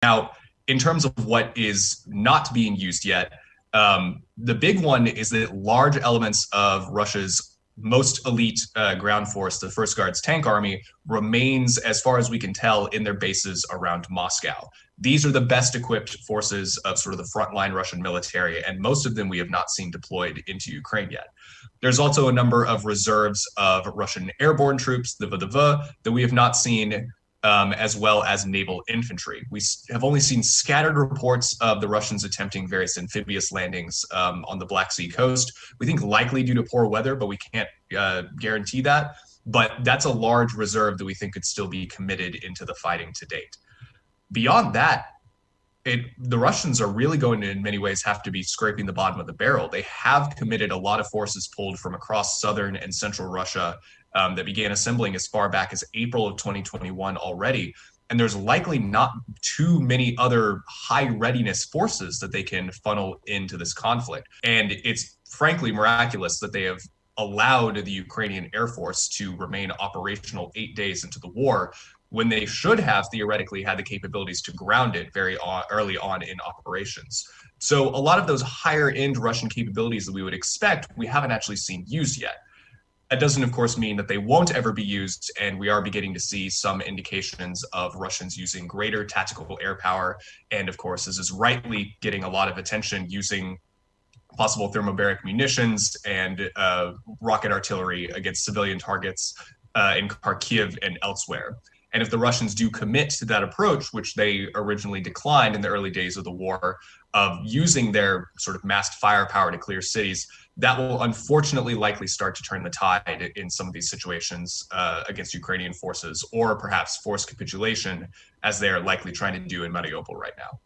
Now, in terms of what is not being used yet, the big one is that large elements of Russia's most elite ground force, the First Guards Tank Army, remains, as far as we can tell, in their bases around Moscow. These are the best equipped forces of sort of the frontline Russian military, and most of them we have not seen deployed into Ukraine yet. There's also a number of reserves of Russian airborne troops, the VDV, that we have not seen, as well as naval infantry. We have only seen scattered reports of the Russians attempting various amphibious landings on the Black Sea coast. We think likely due to poor weather, but we can't guarantee that. But that's a large reserve that we think could still be committed into the fighting to date. Beyond that, the Russians are really going to, in many ways, have to be scraping the bottom of the barrel. They have committed a lot of forces pulled from across southern and central Russia that began assembling as far back as April of 2021 already. And there's likely not too many other high readiness forces that they can funnel into this conflict. And it's frankly miraculous that they have allowed the Ukrainian Air Force to remain operational 8 days into the war, when they should have theoretically had the capabilities to ground it very early on in operations. So a lot of those higher end Russian capabilities that we would expect, we haven't actually seen used yet. That doesn't, of course, mean that they won't ever be used, and we are beginning to see some indications of Russians using greater tactical air power, and of course, this is rightly getting a lot of attention, using possible thermobaric munitions and rocket artillery against civilian targets in Kyiv and elsewhere. And if the Russians do commit to that approach, which they originally declined in the early days of the war, of using their sort of massed firepower to clear cities, that will unfortunately likely start to turn the tide in some of these situations against Ukrainian forces, or perhaps forced capitulation, as they are likely trying to do in Mariupol right now.